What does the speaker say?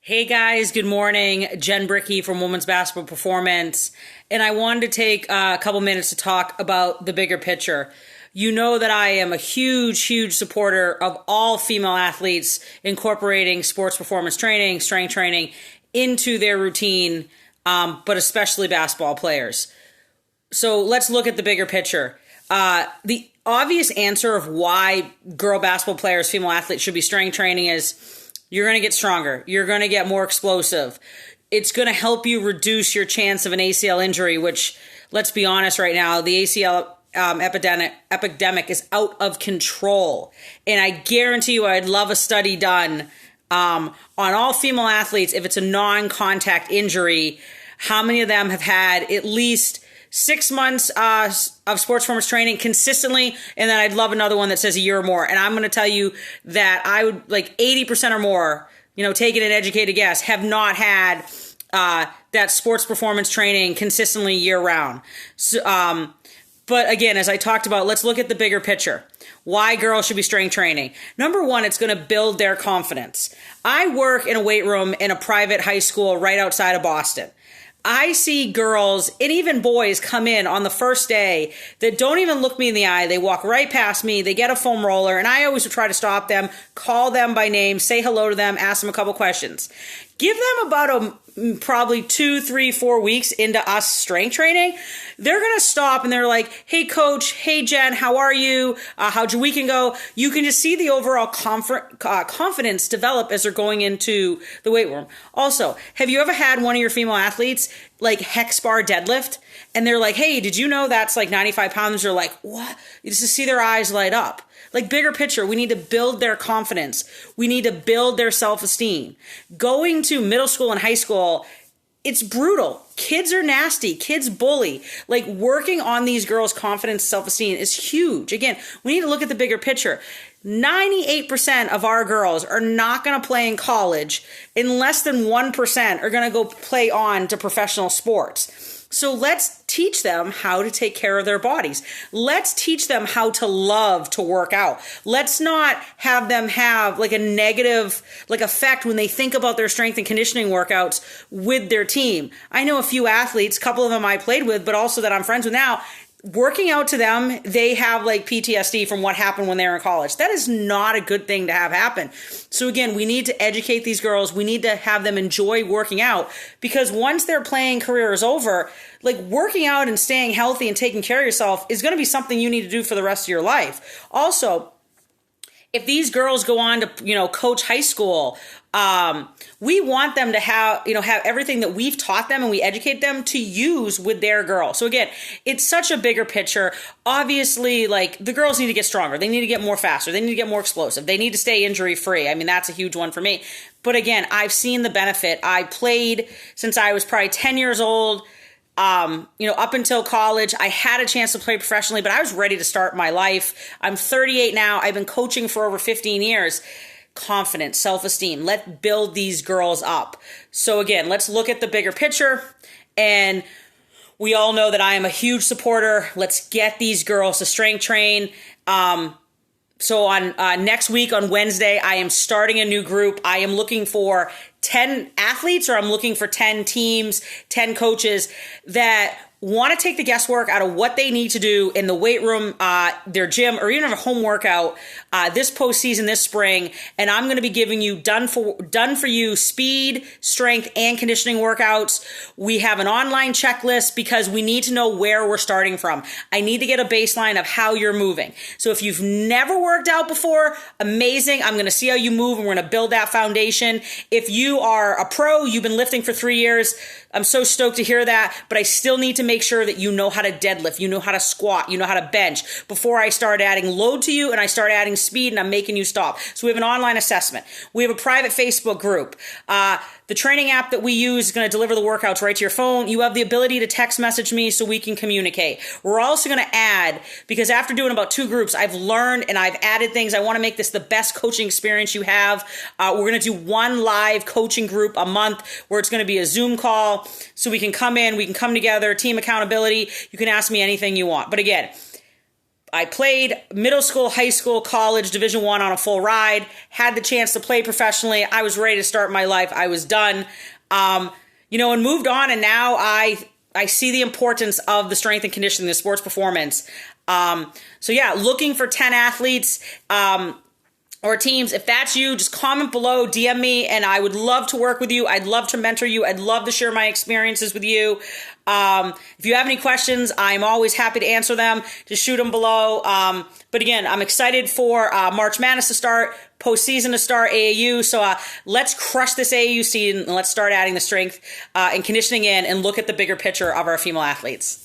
Hey guys, good morning. Jen Brickey from Women's Basketball Performance. And I wanted to take a couple minutes to talk about the bigger picture. You know that I am a huge supporter of all female athletes incorporating sports performance training, strength training into their routine, but especially basketball players. So let's look at the bigger picture. The obvious answer of why girl basketball players, female athletes should be strength training is you're going to get stronger. You're going to get more explosive. It's going to help you reduce your chance of an ACL injury, which, let's be honest right now, the ACL epidemic is out of control. And I guarantee you I'd love a study done on all female athletes. If it's a non-contact injury, how many of them have had at least 6 months of sports performance training consistently, and then I'd love another one that says a year or more. And I'm going to tell you that I would like 80% or more, taking an educated guess, have not had that sports performance training consistently year round. So, but again, as I talked about, let's look at the bigger picture. Why girls should be strength training. Number one, it's going to build their confidence. I work in a weight room in a private high school right outside of Boston. I see girls and even boys come in on the first day that don't even look me in the eye. They walk right past me. They get a foam roller, and I always try to stop them, call them by name, say hello to them, ask them a couple questions. Give them about probably 2, 3, 4 weeks into us strength training. They're going to stop and they're like, hey coach, hey Jen, how are you? How'd your weekend go? You can just see the overall confidence develop as they're going into the weight room. Also, have you ever had one of your female athletes like hex bar deadlift? And they're like, hey, did you know that's like 95 pounds? You're like, what? You just see their eyes light up. Like, bigger picture, we need to build their confidence. We need to build their self-esteem. Going to middle school and high school, it's brutal. Kids are nasty. Kids bully. Like, working on these girls' confidence, self-esteem is huge. Again, we need to look at the bigger picture. 98% of our girls are not going to play in college, and less than 1% are going to go play on to professional sports. So let's teach them how to take care of their bodies. Let's teach them how to love to work out. Let's not have them have like a negative effect when they think about their strength and conditioning workouts with their team. I know a few athletes, a couple of them I played with, but also that I'm friends with now. Working out to them, they have like PTSD from what happened when they were in college. That is not a good thing to have happen. So again, we need to educate these girls. We need to have them enjoy working out, because once their playing career is over, like, working out and staying healthy and taking care of yourself is going to be something you need to do for the rest of your life. Also, if these girls go on to, coach high school, we want them to have everything that we've taught them and we educate them to use with their girl. So again, it's such a bigger picture. Obviously, like, the girls need to get stronger. They need to get more faster. They need to get more explosive. They need to stay injury free. I mean, that's a huge one for me. But again, I've seen the benefit. I played since I was probably 10 years old. Up until college, I had a chance to play professionally, but I was ready to start my life. I'm 38 now. I've been coaching for over 15 years. Confidence, self-esteem. Let's build these girls up. So again, let's look at the bigger picture. And we all know that I am a huge supporter. Let's get these girls to strength train. So on next week on Wednesday, I am starting a new group. I am looking for 10 athletes, or I'm looking for 10 teams, 10 coaches that want to take the guesswork out of what they need to do in the weight room, their gym, or even have a home workout this postseason, this spring. And I'm going to be giving you done for you speed, strength, and conditioning workouts. We have an online checklist because we need to know where we're starting from. I need to get a baseline of how you're moving. So if you've never worked out before, amazing. I'm going to see how you move, and we're going to build that foundation. If you are a pro, you've been lifting for 3 years, I'm so stoked to hear that, but I still need to make sure that you know how to deadlift, you know how to squat, you know how to bench before I start adding load to you and I start adding speed and I'm making you stop. So we have an online assessment. We have a private Facebook group. The training app that we use is going to deliver the workouts right to your phone. You have the ability to text message me so we can communicate. We're also going to add, because after doing about 2 groups, I've learned and I've added things. I want to make this the best coaching experience you have. We're going to do 1 live coaching group a month where it's going to be a Zoom call so we can come in, we can come together, team accountability. You can ask me anything you want. But again, I played middle school, high school, college, Division I on a full ride, had the chance to play professionally. I was ready to start my life. I was done, and moved on. And now I see the importance of the strength and conditioning, the sports performance. Looking for 10 athletes, or teams. If that's you, just comment below, DM me, and I would love to work with you. I'd love to mentor you. I'd love to share my experiences with you. If you have any questions, I'm always happy to answer them. Just shoot them below. But again, I'm excited for March Madness to start, postseason to start, AAU. So let's crush this AAU season and let's start adding the strength and conditioning in and look at the bigger picture of our female athletes.